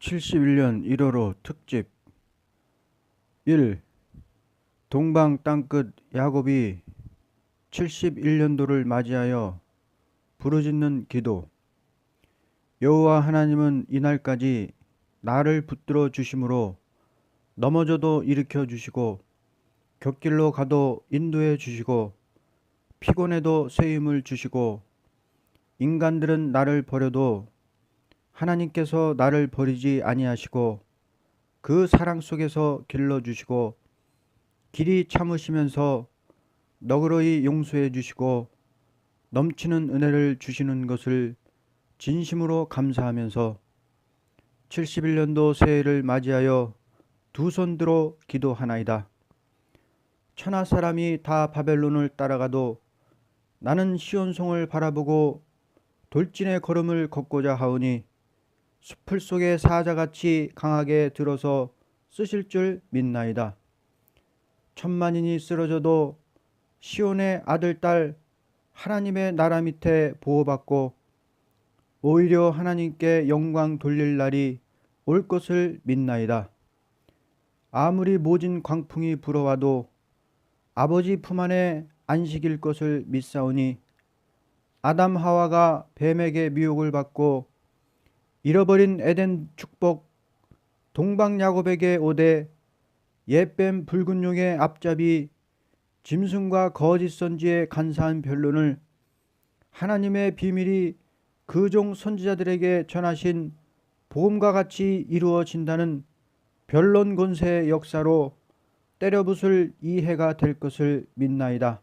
71년 1월호 특집 1. 동방 땅끝 야곱이 71년도를 맞이하여 부르짖는 기도. 여호와 하나님은 이날까지 나를 붙들어 주심으로 넘어져도 일으켜 주시고 곁길로 가도 인도해 주시고 피곤해도 새 힘을 주시고 인간들은 나를 버려도 하나님께서 나를 버리지 아니하시고 그 사랑 속에서 길러주시고 길이 참으시면서 너그러이 용서해 주시고 넘치는 은혜를 주시는 것을 진심으로 감사하면서 71년도 새해를 맞이하여 두 손 들어 기도하나이다. 천하 사람이 다 바벨론을 따라가도 나는 시온성을 바라보고 돌진의 걸음을 걷고자 하오니 숲을 속에 사자같이 강하게 들어서 쓰실 줄 믿나이다. 천만인이 쓰러져도 시온의 아들 딸 하나님의 나라 밑에 보호받고 오히려 하나님께 영광 돌릴 날이 올 것을 믿나이다. 아무리 모진 광풍이 불어와도 아버지 품 안에 안식일 것을 믿사오니 아담 하와가 뱀에게 미혹을 받고 잃어버린 에덴 축복 동방 야곱에게 오되 옛뱀 붉은 용의 앞잡이 짐승과 거짓 선지의 간사한 변론을 하나님의 비밀이 그 종 선지자들에게 전하신 복음과 같이 이루어진다는 변론 권세의 역사로 때려부술 이 해가 될 것을 믿나이다.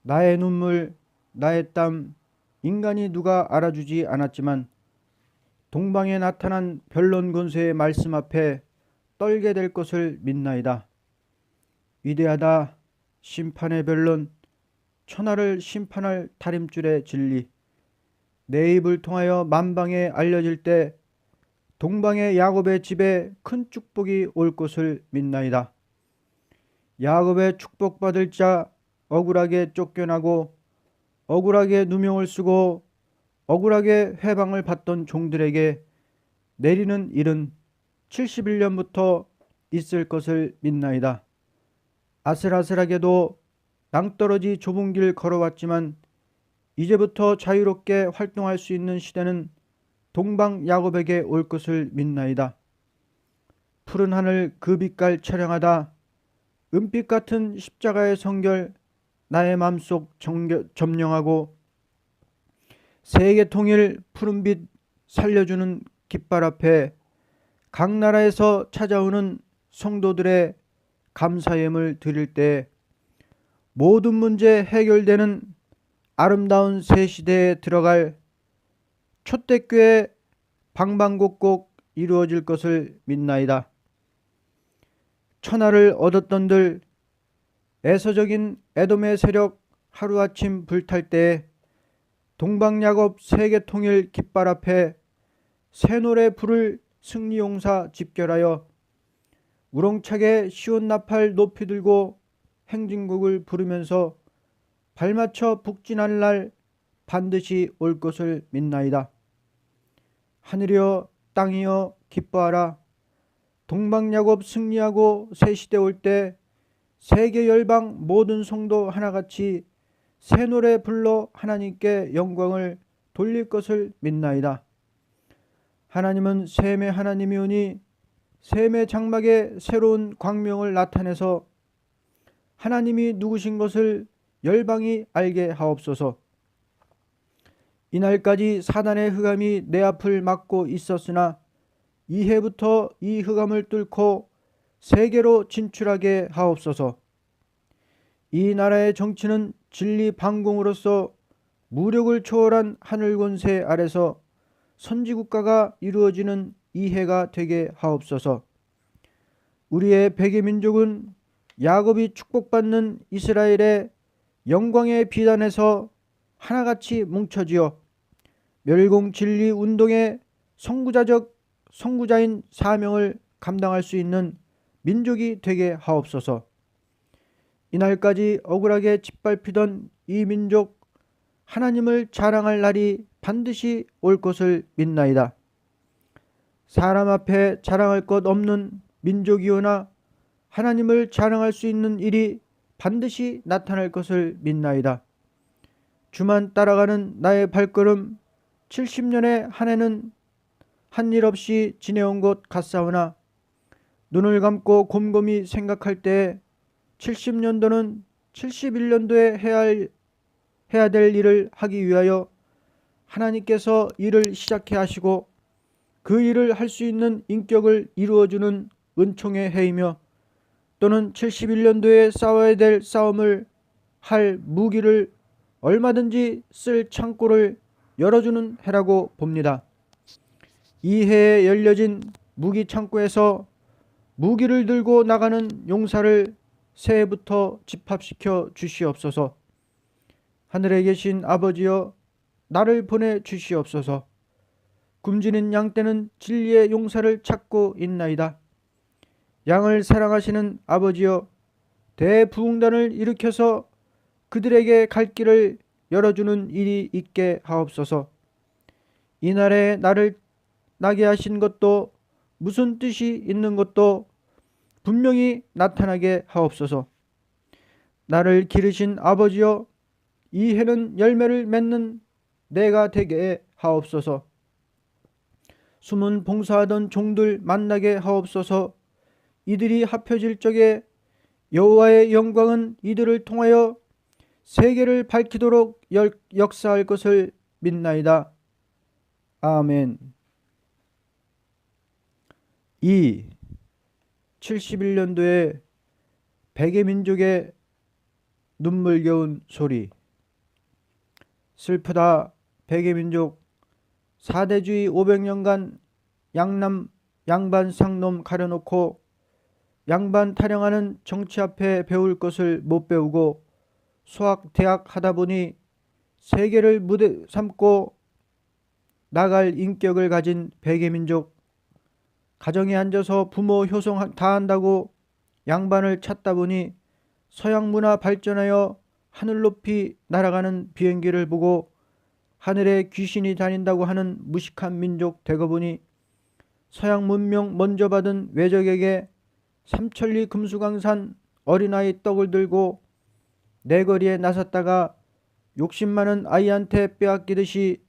나의 눈물, 나의 땀, 인간이 누가 알아주지 않았지만 동방에 나타난 변론 권세의 말씀 앞에 떨게 될 것을 믿나이다. 위대하다 심판의 변론, 천하를 심판할 다림줄의 진리, 내 입을 통하여 만방에 알려질 때 동방의 야곱의 집에 큰 축복이 올 것을 믿나이다. 야곱의 축복받을 자, 억울하게 쫓겨나고 억울하게 누명을 쓰고 억울하게 회방을 받던 종들에게 내리는 일은 71년부터 있을 것을 믿나이다. 아슬아슬하게도 낭떠러지 좁은 길 걸어왔지만 이제부터 자유롭게 활동할 수 있는 시대는 동방 야곱에게 올 것을 믿나이다. 푸른 하늘 그 빛깔 처량하다. 은빛 같은 십자가의 성결 나의 마음속 점령하고 세계 통일 푸른빛 살려주는 깃발 앞에 각 나라에서 찾아오는 성도들의 감사예물 드릴 때 모든 문제 해결되는 아름다운 새 시대에 들어갈 초대교회 방방곡곡 이루어질 것을 믿나이다. 천하를 얻었던들 에서적인 에돔의 세력 하루아침 불탈 때에 동방야곱 세계통일 깃발 앞에 새 노래 부를 승리용사 집결하여 우렁차게 시온 나팔 높이 들고 행진곡을 부르면서 발맞춰 북진할 날 반드시 올 것을 믿나이다. 하늘이여 땅이여 기뻐하라. 동방야곱 승리하고 새 시대 올 때 세계 열방 모든 성도 하나같이 새 노래 불러 하나님께 영광을 돌릴 것을 믿나이다. 하나님은 셈의 하나님이오니 셈의 장막에 새로운 광명을 나타내서 하나님이 누구신 것을 열방이 알게 하옵소서. 이날까지 사단의 흑암이 내 앞을 막고 있었으나 이해부터 이 흑암을 뚫고 세계로 진출하게 하옵소서. 이 나라의 정치는 진리 방공으로서 무력을 초월한 하늘 권세 아래서 선지국가가 이루어지는 이해가 되게 하옵소서. 우리의 백의 민족은 야곱이 축복받는 이스라엘의 영광의 비단에서 하나같이 뭉쳐지어 멸공 진리 운동의 선구자인 사명을 감당할 수 있는 민족이 되게 하옵소서. 이날까지 억울하게 짓밟히던 이 민족 하나님을 자랑할 날이 반드시 올 것을 믿나이다. 사람 앞에 자랑할 것 없는 민족이오나 하나님을 자랑할 수 있는 일이 반드시 나타날 것을 믿나이다. 주만 따라가는 나의 발걸음 70년의 한 해는 한 일 없이 지내온 것 같사오나 눈을 감고 곰곰이 생각할 때 70년도는 71년도에 해야 될 일을 하기 위하여 하나님께서 일을 시작해 하시고 그 일을 할 수 있는 인격을 이루어주는 은총의 해이며 또는 71년도에 싸워야 될 싸움을 할 무기를 얼마든지 쓸 창고를 열어주는 해라고 봅니다. 이 해에 열려진 무기 창고에서 무기를 들고 나가는 용사를 새해부터 집합시켜 주시옵소서. 하늘에 계신 아버지여, 나를 보내 주시옵소서. 굶주린 양 떼는 진리의 용사를 찾고 있나이다. 양을 사랑하시는 아버지여, 대부흥단을 일으켜서 그들에게 갈 길을 열어주는 일이 있게 하옵소서. 이날에 나를 나게 하신 것도 무슨 뜻이 있는 것도 분명히 나타나게 하옵소서. 나를 기르신 아버지여, 이 해는 열매를 맺는 내가 되게 하옵소서. 숨은 봉사하던 종들 만나게 하옵소서. 이들이 합혀질 적에 여호와의 영광은 이들을 통하여 세계를 밝히도록 역사할 것을 믿나이다. 아멘. 2. 71년도에 백의 민족의 눈물겨운 소리. 슬프다. 백의 민족. 사대주의 500년간 양반 상놈 가려놓고 양반 타령하는 정치 앞에 배울 것을 못 배우고 수학 대학 하다 보니 세계를 무대 삼고 나갈 인격을 가진 백의 민족. 가정에 앉아서 부모 효성 다 한다고 양반을 찾다 보니 서양 문화 발전하여 하늘 높이 날아가는 비행기를 보고 하늘에 귀신이 다닌다고 하는 무식한 민족 되고 보니 서양 문명 먼저 받은 외적에게 삼천리 금수강산 어린아이 떡을 들고 내거리에 나섰다가 욕심 많은 아이한테 빼앗기듯이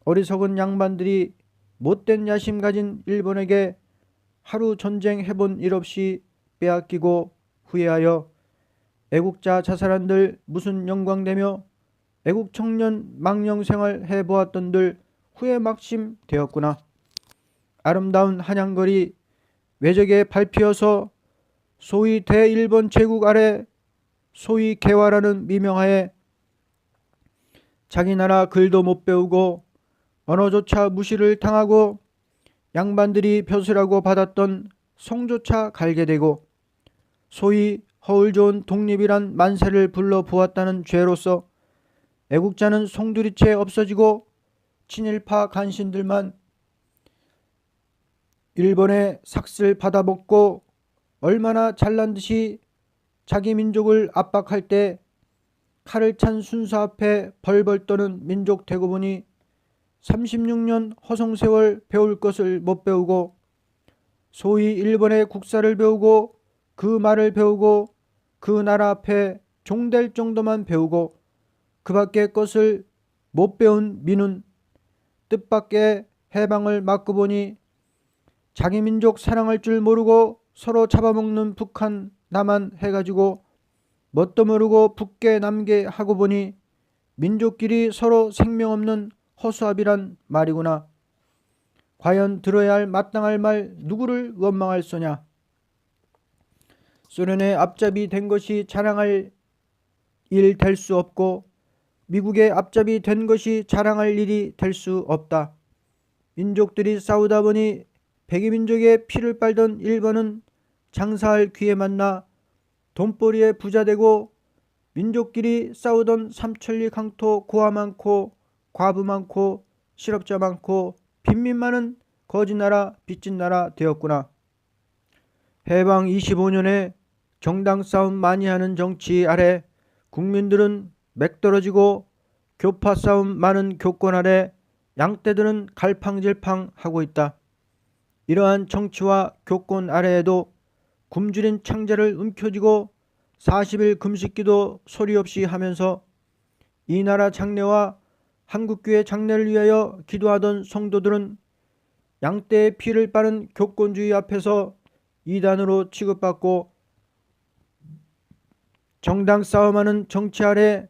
어리석은 양반들이 못된 야심 가진 일본에게 하루 전쟁 해본 일 없이 빼앗기고 후회하여 애국자 자살한들 무슨 영광되며 애국 청년 망령 생활 해보았던들 후회 막심 되었구나. 아름다운 한양거리 외적에 밟히어서 소위 대일본 제국 아래 소위 개화라는 미명하에 자기 나라 글도 못 배우고 언어조차 무시를 당하고 양반들이 벼슬하고 받았던 성조차 갈게 되고 소위 허울 좋은 독립이란 만세를 불러 보았다는 죄로서 애국자는 송두리째 없어지고 친일파 간신들만 일본의 삭슬 받아먹고 얼마나 잘난 듯이 자기 민족을 압박할 때 칼을 찬 순서 앞에 벌벌 떠는 민족 되고 보니 36년 허송세월 배울 것을 못 배우고 소위 일본의 국사를 배우고 그 말을 배우고 그 나라 앞에 종될 정도만 배우고 그 밖의 것을 못 배운 민은 뜻밖의 해방을 맞고 보니 자기 민족 사랑할 줄 모르고 서로 잡아먹는 북한 남한 해가지고 뭣도 모르고 북계 남계 하고 보니 민족끼리 서로 생명 없는 허수아비란 말이구나. 과연 들어야 할 마땅할 말 누구를 원망할 소냐. 소련의 앞잡이 된 것이 자랑할 일 될 수 없고 미국의 앞잡이 된 것이 자랑할 일이 될 수 없다. 민족들이 싸우다 보니 백의 민족의 피를 빨던 일본은 장사할 기회 만나 돈벌이에 부자 되고 민족끼리 싸우던 삼천리 강토 고아 많고 과부 많고 실업자 많고 빈민 많은 거지나라 빚진 나라 되었구나. 해방 25년에 정당 싸움 많이 하는 정치 아래 국민들은 맥떨어지고 교파 싸움 많은 교권 아래 양떼들은 갈팡질팡하고 있다. 이러한 정치와 교권 아래에도 굶주린 창자를 움켜쥐고 40일 금식기도 소리 없이 하면서 이 나라 장래와 한국교회 장래를 위하여 기도하던 성도들은 양떼의 피를 빠른 교권주의 앞에서 이단으로 취급받고 정당 싸움하는 정치 아래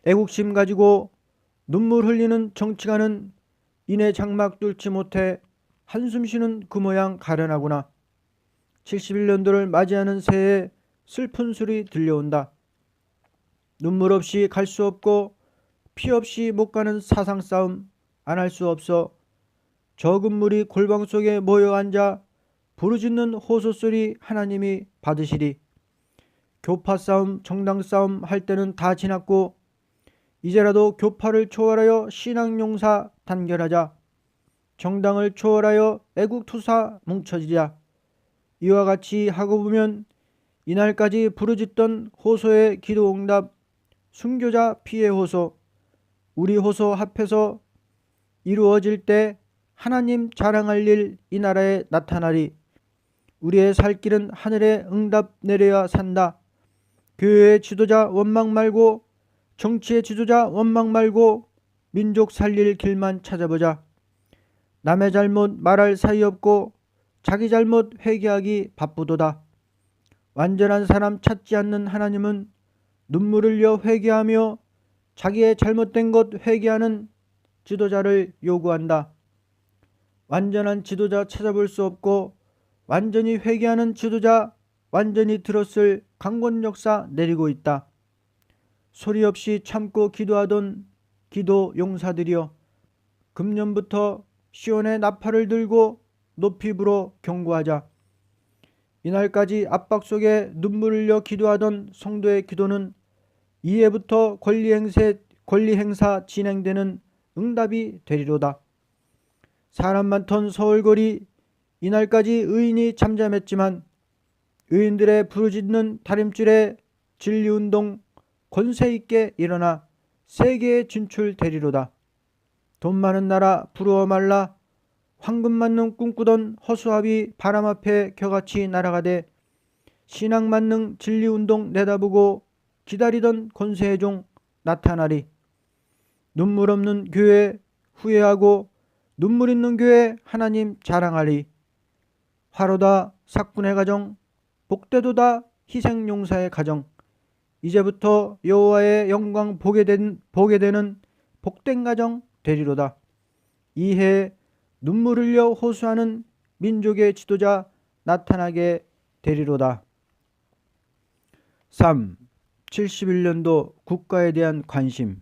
애국심 가지고 눈물 흘리는 정치가는 이내 장막 뚫지 못해 한숨 쉬는 그 모양 가련하구나. 71년도를 맞이하는 새해 슬픈 소리 들려온다. 눈물 없이 갈 수 없고 피 없이 못 가는 사상 싸움 안 할 수 없어 적은 물이 골방 속에 모여 앉아 부르짖는 호소 소리 하나님이 받으시리. 교파 싸움 정당 싸움 할 때는 다 지났고 이제라도 교파를 초월하여 신앙용사 단결하자. 정당을 초월하여 애국투사 뭉쳐지자. 이와 같이 하고 보면 이날까지 부르짖던 호소의 기도응답, 순교자 피의 호소, 우리 호소 합해서 이루어질 때 하나님 자랑할 일 이 나라에 나타나리. 우리의 살 길은 하늘에 응답 내려야 산다. 교회의 지도자 원망 말고 정치의 지도자 원망 말고 민족 살릴 길만 찾아보자. 남의 잘못 말할 사이 없고 자기 잘못 회개하기 바쁘도다. 완전한 사람 찾지 않는 하나님은 눈물 흘려 회개하며 자기의 잘못된 것 회개하는 지도자를 요구한다. 완전한 지도자 찾아볼 수 없고 완전히 회개하는 지도자 완전히 들었을 강권 역사 내리고 있다. 소리 없이 참고 기도하던 기도 용사들이여, 금년부터 시온의 나팔을 들고 높이 불어 경고하자. 이날까지 압박 속에 눈물 흘려 기도하던 성도의 기도는 이해부터 권리 행사 진행되는 응답이 되리로다. 사람 많던 서울거리, 이날까지 의인이 잠잠했지만 의인들의 부르짖는 다림줄에 진리운동 권세 있게 일어나 세계에 진출되리로다. 돈 많은 나라 부러워 말라. 황금 만능 꿈꾸던 허수아비 바람 앞에 겨같이 날아가되 신앙 만능 진리운동 내다보고 기다리던 권세의 종 나타나리. 눈물 없는 교회 후회하고 눈물 있는 교회 하나님 자랑하리. 화로다 사꾼의 가정, 복되도다 희생용사의 가정. 이제부터 여호와의 영광 보게 되는 복된 가정 되리로다. 이해 눈물 흘려 호소하는 민족의 지도자 나타나게 되리로다. 3. 71년도 국가에 대한 관심.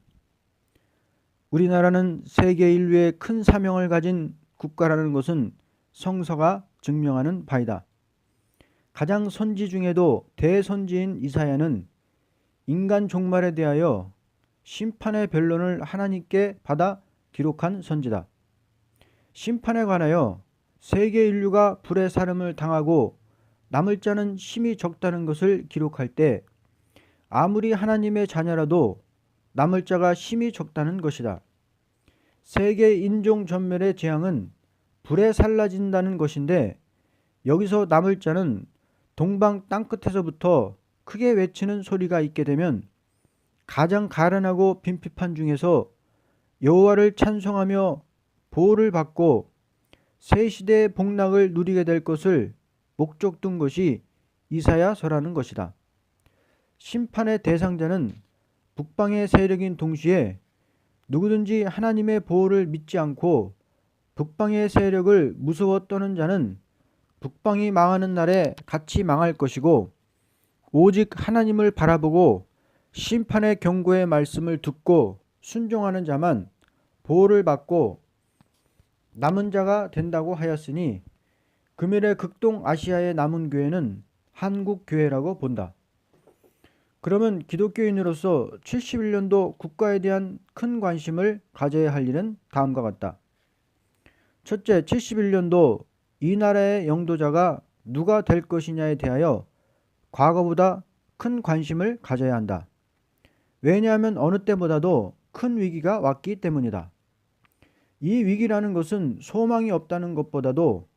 우리나라는 세계 인류의 큰 사명을 가진 국가라는 것은 성서가 증명하는 바이다. 가장 선지 중에도 대선지인 이사야는 인간 종말에 대하여 심판의 변론을 하나님께 받아 기록한 선지다. 심판에 관하여 세계 인류가 불의 사름을 당하고 남을 자는 심히 적다는 것을 기록할 때 아무리 하나님의 자녀라도 남을 자가 심히 적다는 것이다. 세계 인종 전멸의 재앙은 불에 살라진다는 것인데 여기서 남을 자는 동방 땅끝에서부터 크게 외치는 소리가 있게 되면 가장 가련하고 빈핍한 중에서 여호와를 찬송하며 보호를 받고 새 시대의 복락을 누리게 될 것을 목적 둔 것이 이사야서라는 것이다. 심판의 대상자는 북방의 세력인 동시에 누구든지 하나님의 보호를 믿지 않고 북방의 세력을 무서워 떠는 자는 북방이 망하는 날에 같이 망할 것이고, 오직 하나님을 바라보고 심판의 경고의 말씀을 듣고 순종하는 자만 보호를 받고 남은 자가 된다고 하였으니 금일의 극동 아시아의 남은 교회는 한국 교회라고 본다. 그러면 기독교인으로서 71년도 국가에 대한 큰 관심을 가져야 할 일은 다음과 같다. 첫째, 71년도 이 나라의 영도자가 누가 될 것이냐에 대하여 과거보다 큰 관심을 가져야 한다. 왜냐하면 어느 때보다도 큰 위기가 왔기 때문이다. 이 위기라는 것은 소망이 없다는 것보다도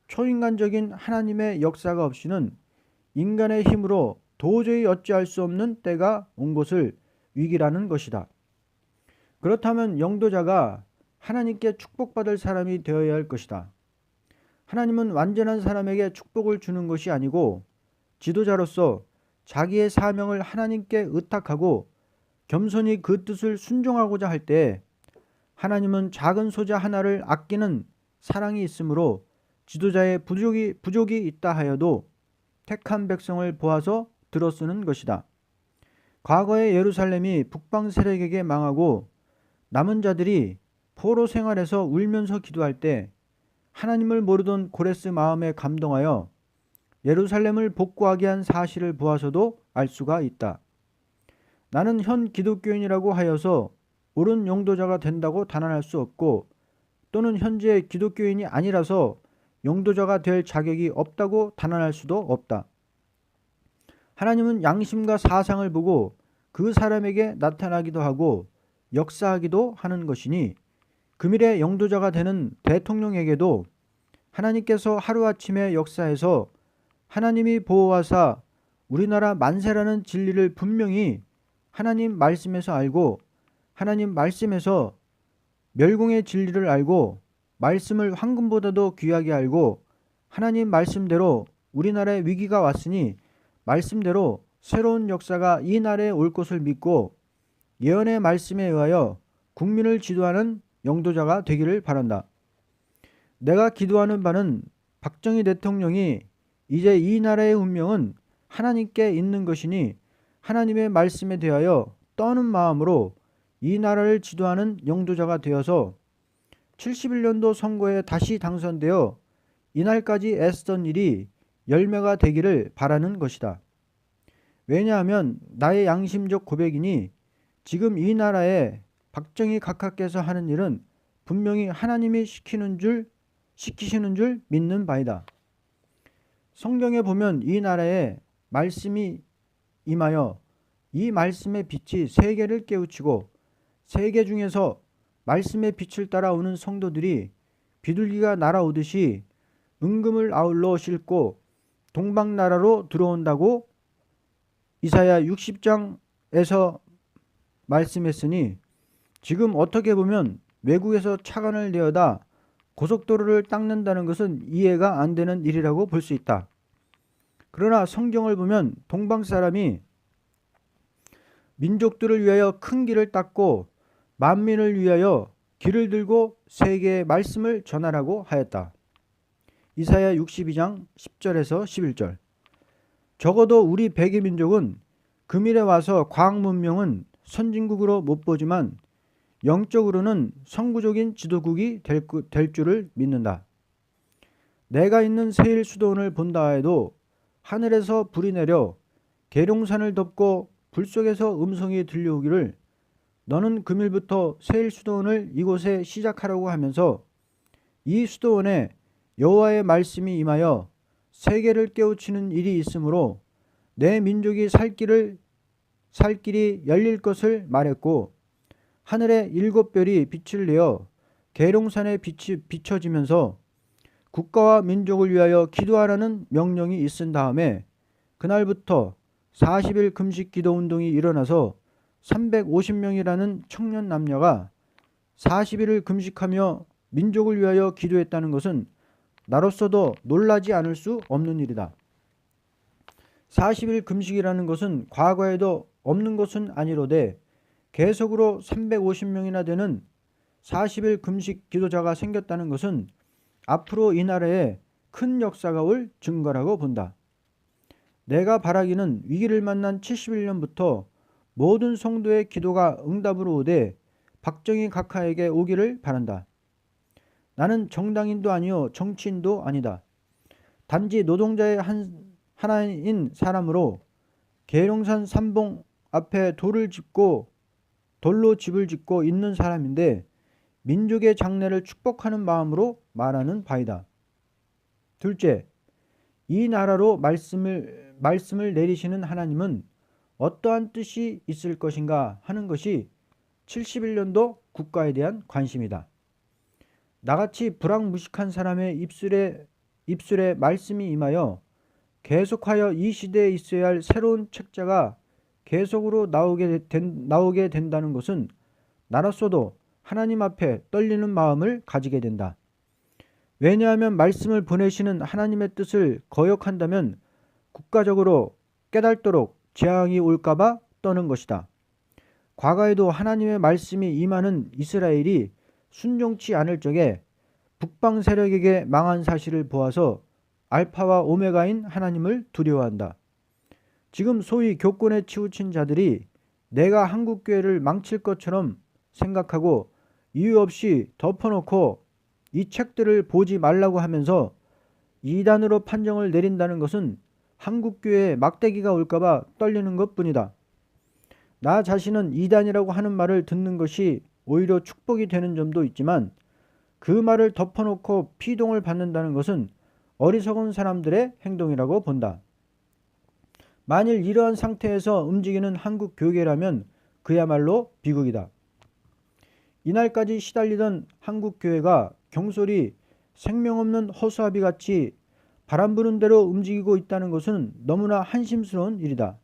초인간적인 하나님의 역사가 없이는 인간의 힘으로 도저히 어찌할 수 없는 때가 온 것을 위기라는 것이다. 그렇다면 영도자가 하나님께 축복받을 사람이 되어야 할 것이다. 하나님은 완전한 사람에게 축복을 주는 것이 아니고 지도자로서 자기의 사명을 하나님께 의탁하고 겸손히 그 뜻을 순종하고자 할 때 하나님은 작은 소자 하나를 아끼는 사랑이 있으므로 지도자의 부족이 있다 하여도 택한 백성을 보아서 들어쓰는 것이다. 과거의 예루살렘이 북방 세력에게 망하고 남은 자들이 포로 생활에서 울면서 기도할 때 하나님을 모르던 고레스 마음에 감동하여 예루살렘을 복구하게 한 사실을 보아서도 알 수가 있다. 나는 현 기독교인이라고 하여서 옳은 용도자가 된다고 단언할 수 없고 또는 현재 기독교인이 아니라서 용도자가 될 자격이 없다고 단언할 수도 없다. 하나님은 양심과 사상을 보고 그 사람에게 나타나기도 하고 역사하기도 하는 것이니 금일의 영도자가 되는 대통령에게도 하나님께서 하루아침에 역사해서 하나님이 보호하사 우리나라 만세라는 진리를 분명히 하나님 말씀에서 알고 하나님 말씀에서 멸공의 진리를 알고 말씀을 황금보다도 귀하게 알고 하나님 말씀대로 우리나라에 위기가 왔으니 말씀대로 새로운 역사가 이 나라에 올 것을 믿고 예언의 말씀에 의하여 국민을 지도하는 영도자가 되기를 바란다. 내가 기도하는 바는 박정희 대통령이 이제 이 나라의 운명은 하나님께 있는 것이니 하나님의 말씀에 대하여 떠는 마음으로 이 나라를 지도하는 영도자가 되어서 71년도 선거에 다시 당선되어 이날까지 애쓰던 일이 열매가 되기를 바라는 것이다. 왜냐하면 나의 양심적 고백이니 지금 이 나라에 박정희 각하께서 하는 일은 분명히 하나님이 시키시는 줄 믿는 바이다. 성경에 보면 이 나라에 말씀이 임하여 이 말씀의 빛이 세계를 깨우치고 세계 중에서 말씀의 빛을 따라오는 성도들이 비둘기가 날아오듯이 은금을 아울러 싣고 동방나라로 들어온다고 이사야 60장에서 말씀했으니 지금 어떻게 보면 외국에서 차관을 내어다 고속도로를 닦는다는 것은 이해가 안 되는 일이라고 볼 수 있다. 그러나 성경을 보면 동방 사람이 민족들을 위하여 큰 길을 닦고 만민을 위하여 길을 들고 세계의 말씀을 전하라고 하였다. 이사야 62장 10절에서 11절. 적어도 우리 백의 민족은 금일에 와서 과학 문명은 선진국으로 못 보지만 영적으로는 선구적인 지도국이 될 줄을 믿는다. 내가 있는 세일 수도원을 본다 해도 하늘에서 불이 내려 계룡산을 덮고 불 속에서 음성이 들려오기를 너는 금일부터 세일 수도원을 이곳에 시작하라고 하면서 이 수도원에 여호와의 말씀이 임하여 세계를 깨우치는 일이 있으므로 내 민족이 살 길이 열릴 것을 말했고 하늘의 7별이 빛을 내어 계룡산에 빛이 비춰지면서 국가와 민족을 위하여 기도하라는 명령이 있은 다음에 그날부터 40일 금식 기도 운동이 일어나서 350명이라는 청년 남녀가 40일을 금식하며 민족을 위하여 기도했다는 것은 나로서도 놀라지 않을 수 없는 일이다. 40일 금식이라는 것은 과거에도 없는 것은 아니로되 계속으로 350명이나 되는 40일 금식 기도자가 생겼다는 것은 앞으로 이 나라에 큰 역사가 올 증거라고 본다. 내가 바라기는 위기를 만난 71년부터 모든 성도의 기도가 응답으로 오되 박정희 각하에게 오기를 바란다. 나는 정당인도 아니요 정치인도 아니다. 단지 노동자의 하나인 사람으로 계룡산 삼봉 앞에 돌로 집을 짓고 있는 사람인데 민족의 장래를 축복하는 마음으로 말하는 바이다. 둘째, 이 나라로 말씀을 내리시는 하나님은 어떠한 뜻이 있을 것인가 하는 것이 71년도 국가에 대한 관심이다. 나같이 불황무식한 사람의 입술에 입술에 말씀이 임하여 계속하여 이 시대에 있어야 할 새로운 책자가 계속으로 나오게 된다는 것은 나로서도 하나님 앞에 떨리는 마음을 가지게 된다. 왜냐하면 말씀을 보내시는 하나님의 뜻을 거역한다면 국가적으로 깨닫도록 재앙이 올까봐 떠는 것이다. 과거에도 하나님의 말씀이 임하는 이스라엘이 순종치 않을 적에 북방 세력에게 망한 사실을 보아서 알파와 오메가인 하나님을 두려워한다. 지금 소위 교권에 치우친 자들이 내가 한국교회를 망칠 것처럼 생각하고 이유 없이 덮어놓고 이 책들을 보지 말라고 하면서 이단으로 판정을 내린다는 것은 한국교회에 막대기가 올까봐 떨리는 것뿐이다. 나 자신은 이단이라고 하는 말을 듣는 것이 오히려 축복이 되는 점도 있지만 그 말을 덮어놓고 피동을 받는다는 것은 어리석은 사람들의 행동이라고 본다. 만일 이러한 상태에서 움직이는 한국 교회라면 그야말로 비극이다. 이날까지 시달리던 한국 교회가 경솔히 생명 없는 허수아비 같이 바람 부는 대로 움직이고 있다는 것은 너무나 한심스러운 일이다.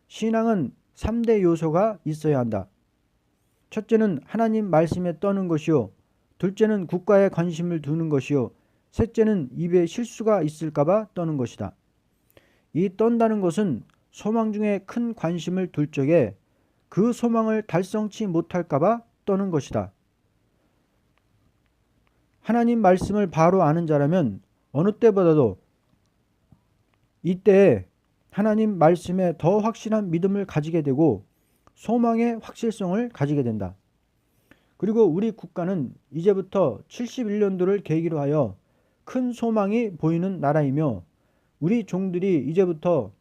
신앙은 3대 요소가 있어야 한다. 첫째는 하나님 말씀에 떠는 것이요, 둘째는 국가에 관심을 두는 것이요, 셋째는 입에 실수가 있을까봐 떠는 것이다. 이 떤다는 것은 소망 중에 큰 관심을 둘 적에 그 소망을 달성치 못할까봐 떠는 것이다. 하나님 말씀을 바로 아는 자라면 어느 때보다도 이때에 하나님 말씀에 더 확실한 믿음을 가지게 되고 소망의 확실성을 가지게 된다. 그리고 우리 국가는 이제부터 71년도를 계기로 하여 큰 소망이 보이는 나라이며 우리 종들이 이제부터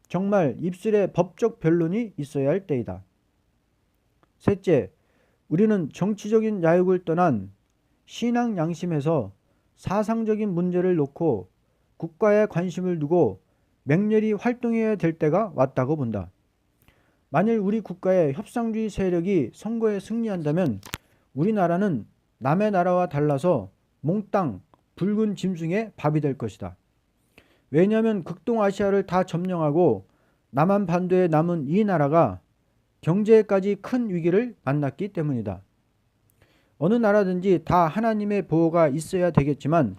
정말 입술에 법적 변론이 있어야 할 때이다. 셋째, 우리는 정치적인 야욕을 떠난 신앙 양심에서 사상적인 문제를 놓고 국가에 관심을 두고 맹렬히 활동해야 될 때가 왔다고 본다. 만일 우리 국가의 협상주의 세력이 선거에 승리한다면 우리나라는 남의 나라와 달라서 몽땅 붉은 짐승의 밥이 될 것이다. 왜냐하면 극동아시아를 다 점령하고 남한 반도에 남은 이 나라가 경제까지 큰 위기를 만났기 때문이다. 어느 나라든지 다 하나님의 보호가 있어야 되겠지만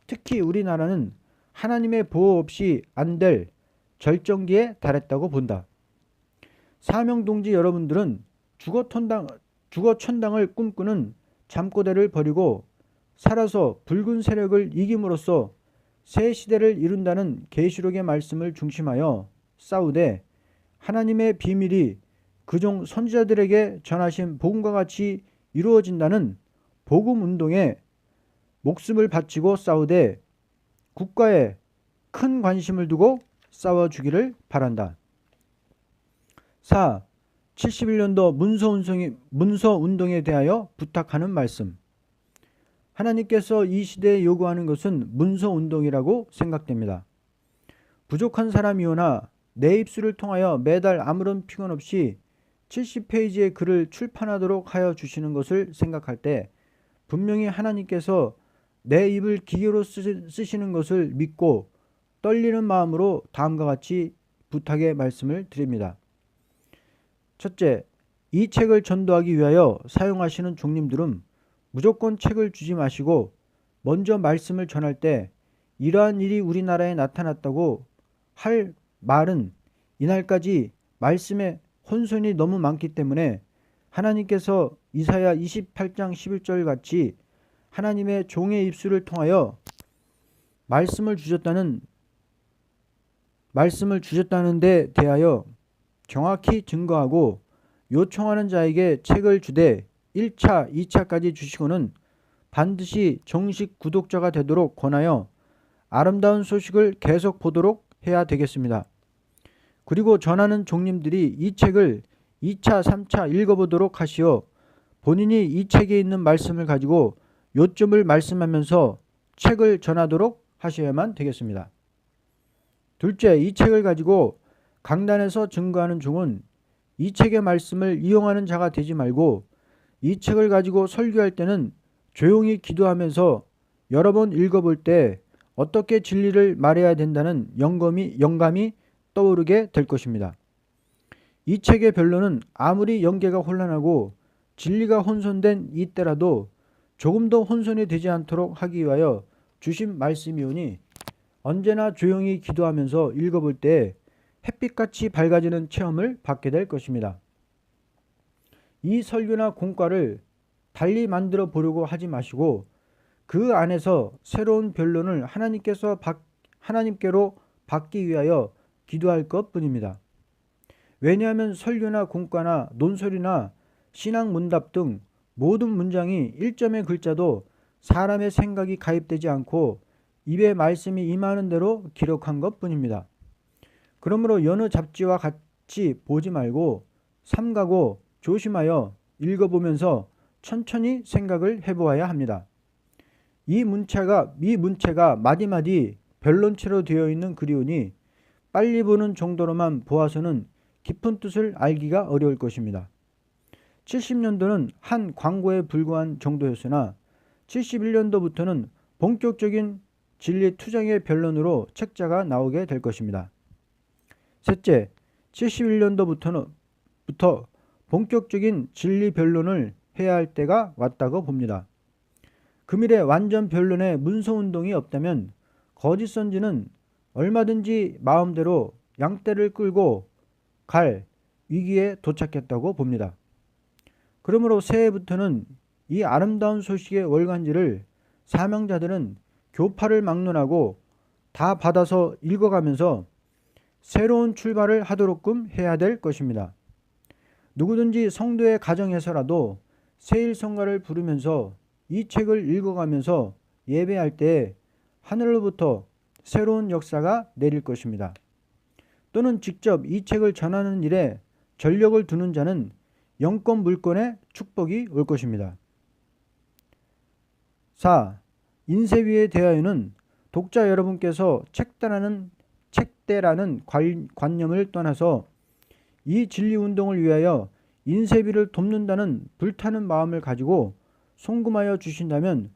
특히 우리나라는 하나님의 보호 없이 안 될 절정기에 달했다고 본다. 사명동지 여러분들은 주거천당을 꿈꾸는 잠꼬대를 버리고 살아서 붉은 세력을 이김으로써 새 시대를 이룬다는 계시록의 말씀을 중심하여 싸우되 하나님의 비밀이 그종 선지자들에게 전하신 복음과 같이 이루어진다는 복음운동에 목숨을 바치고 싸우되 국가에 큰 관심을 두고 싸워주기를 바란다. 4. 71년도 문서운동에 대하여 부탁하는 말씀. 하나님께서 이 시대에 요구하는 것은 문서운동이라고 생각됩니다. 부족한 사람이오나 내 입술을 통하여 매달 아무런 피곤 없이 70페이지의 글을 출판하도록 하여 주시는 것을 생각할 때 분명히 하나님께서 내 입을 기계로 쓰시는 것을 믿고 떨리는 마음으로 다음과 같이 부탁의 말씀을 드립니다. 첫째, 이 책을 전도하기 위하여 사용하시는 종님들은 무조건 책을 주지 마시고 먼저 말씀을 전할 때 이러한 일이 우리나라에 나타났다고 할 말은 이날까지 말씀의 혼선이 너무 많기 때문에 하나님께서 이사야 28장 11절 같이 하나님의 종의 입술을 통하여 말씀을 주셨다는 데 대하여 정확히 증거하고 요청하는 자에게 책을 주되 1차, 2차까지 주시고는 반드시 정식 구독자가 되도록 권하여 아름다운 소식을 계속 보도록 해야 되겠습니다. 그리고 전하는 종님들이 이 책을 2차, 3차 읽어보도록 하시어 본인이 이 책에 있는 말씀을 가지고 요점을 말씀하면서 책을 전하도록 하셔야만 되겠습니다. 둘째, 이 책을 가지고 강단에서 증거하는 종은 이 책의 말씀을 이용하는 자가 되지 말고 이 책을 가지고 설교할 때는 조용히 기도하면서 여러 번 읽어볼 때 어떻게 진리를 말해야 된다는 영감이 떠오르게 될 것입니다. 이 책의 변론은 아무리 연계가 혼란하고 진리가 혼선된 이때라도 조금 더 혼선이 되지 않도록 하기 위하여 주신 말씀이오니 언제나 조용히 기도하면서 읽어볼 때 햇빛같이 밝아지는 체험을 받게 될 것입니다. 이 설교나 공과를 달리 만들어 보려고 하지 마시고 그 안에서 새로운 변론을 하나님께로 받기 위하여 기도할 것 뿐입니다. 왜냐하면 설교나 공과나 논설이나 신앙 문답 등 모든 문장이 1점의 글자도 사람의 생각이 가입되지 않고 입에 말씀이 임하는 대로 기록한 것 뿐입니다. 그러므로 여느 잡지와 같이 보지 말고 삼가고 조심하여 읽어보면서 천천히 생각을 해보아야 합니다. 이 문체가 마디마디 변론체로 되어 있는 글이오니 빨리 보는 정도로만 보아서는 깊은 뜻을 알기가 어려울 것입니다. 70년도는 한 광고에 불과한 정도였으나 71년도부터는 본격적인 진리 투쟁의 변론으로 책자가 나오게 될 것입니다. 셋째, 71년도부터 본격적인 진리 변론을 해야 할 때가 왔다고 봅니다. 금일의 완전 변론의 문서운동이 없다면 거짓 선지는 얼마든지 마음대로 양떼를 끌고 갈 위기에 도착했다고 봅니다. 그러므로 새해부터는 이 아름다운 소식의 월간지를 사명자들은 교파를 막론하고 다 받아서 읽어가면서 새로운 출발을 하도록끔 해야 될 것입니다. 누구든지 성도의 가정에서라도 새일성가를 부르면서 이 책을 읽어가면서 예배할 때 하늘로부터 새로운 역사가 내릴 것입니다. 또는 직접 이 책을 전하는 일에 전력을 두는 자는 영권 물권의 축복이 올 것입니다. 4. 인쇄위에 대하여는 독자 여러분께서 책대라는 관념을 떠나서 이 진리운동을 위하여 인쇄비를 돕는다는 불타는 마음을 가지고 송금하여 주신다면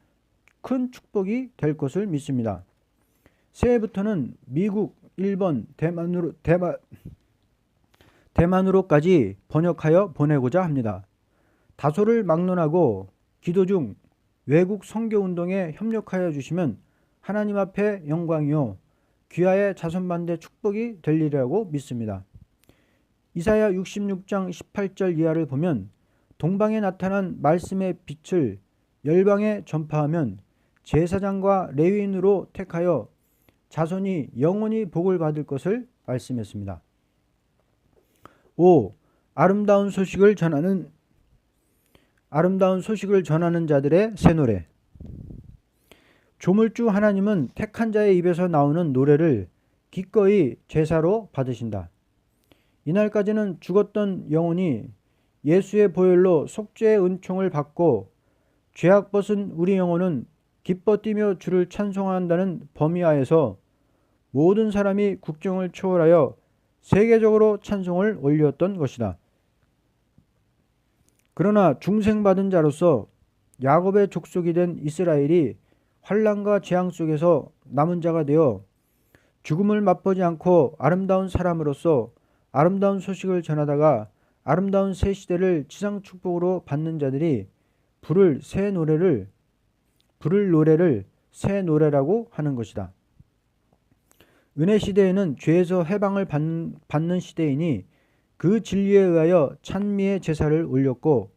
큰 축복이 될 것을 믿습니다. 새해부터는 미국, 일본, 대만으로까지 번역하여 보내고자 합니다. 다소를 막론하고 기도 중 외국 선교운동에 협력하여 주시면 하나님 앞에 영광이요 귀하의 자손반대 축복이 될 일이라고 믿습니다. 이사야 66장 18절 이하를 보면 동방에 나타난 말씀의 빛을 열방에 전파하면 제사장과 레위인으로 택하여 자손이 영원히 복을 받을 것을 말씀했습니다. 5. 아름다운 소식을 전하는 자들의 새 노래. 조물주 하나님은 택한 자의 입에서 나오는 노래를 기꺼이 제사로 받으신다. 이날까지는 죽었던 영혼이 예수의 보혈로 속죄의 은총을 받고 죄악 벗은 우리 영혼은 기뻐 뛰며 주를 찬송한다는 범위하에서 모든 사람이 국경을 초월하여 세계적으로 찬송을 올렸던 것이다. 그러나 중생받은 자로서 야곱의 족속이 된 이스라엘이 환난과 재앙 속에서 남은 자가 되어 죽음을 맛보지 않고 아름다운 사람으로서 아름다운 소식을 전하다가 아름다운 새 시대를 지상 축복으로 받는 자들이 부를 노래를 새 노래라고 하는 것이다. 은혜 시대에는 죄에서 해방을 받는 시대이니 그 진리에 의하여 찬미의 제사를 올렸고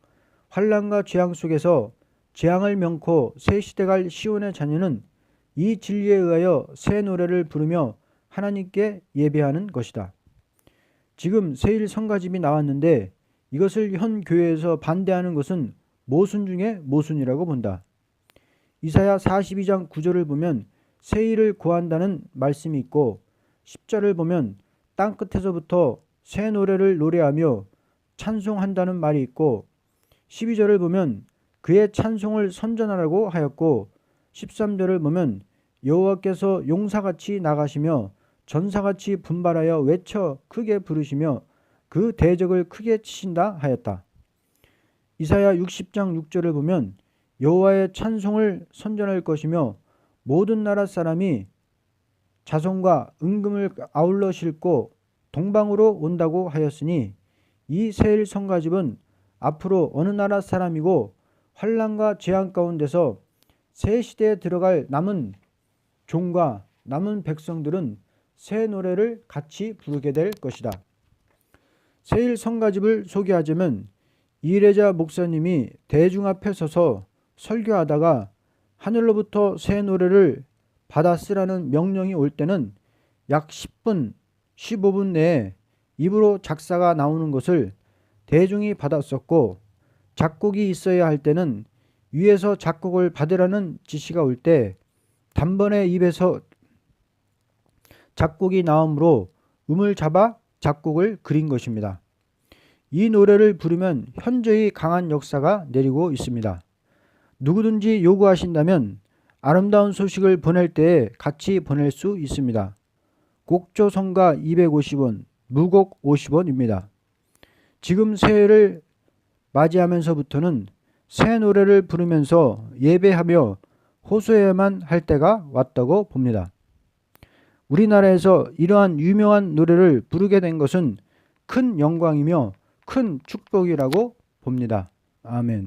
환난과 재앙 속에서 재앙을 면코 새 시대갈 시온의 자녀는 이 진리에 의하여 새 노래를 부르며 하나님께 예배하는 것이다. 지금 새일 성가집이 나왔는데 이것을 현 교회에서 반대하는 것은 모순 중에 모순이라고 본다. 이사야 42장 9절을 보면 새일을 구한다는 말씀이 있고 10절을 보면 땅끝에서부터 새 노래를 노래하며 찬송한다는 말이 있고 12절을 보면 그의 찬송을 선전하라고 하였고 13절을 보면 여호와께서 용사같이 나가시며 전사같이 분발하여 외쳐 크게 부르시며 그 대적을 크게 치신다 하였다. 이사야 60장 6절을 보면 여호와의 찬송을 선전할 것이며 모든 나라 사람이 자손과 은금을 아울러 싣고 동방으로 온다고 하였으니 이 세일 성가집은 앞으로 어느 나라 사람이고 환난과 재앙 가운데서 새 시대에 들어갈 남은 종과 남은 백성들은 새 노래를 같이 부르게 될 것이다. 세일 성가집을 소개하자면 이래자 목사님이 대중 앞에 서서 설교하다가 하늘로부터 새 노래를 받아 쓰라는 명령이 올 때는 약 10분, 15분 내에 입으로 작사가 나오는 것을 대중이 받았었고, 작곡이 있어야 할 때는 위에서 작곡을 받으라는 지시가 올 때 단번에 입에서 작곡이 나오므로 음을 잡아 작곡을 그린 것입니다. 이 노래를 부르면 현저히 강한 역사가 내리고 있습니다. 누구든지 요구하신다면 아름다운 소식을 보낼 때에 같이 보낼 수 있습니다. 곡조 성가 250원, 무곡 50원입니다. 지금 새해를 맞이하면서부터는 새 노래를 부르면서 예배하며 호소해야만 할 때가 왔다고 봅니다. 우리나라에서 이러한 유명한 노래를 부르게 된 것은 큰 영광이며 큰 축복이라고 봅니다. 아멘.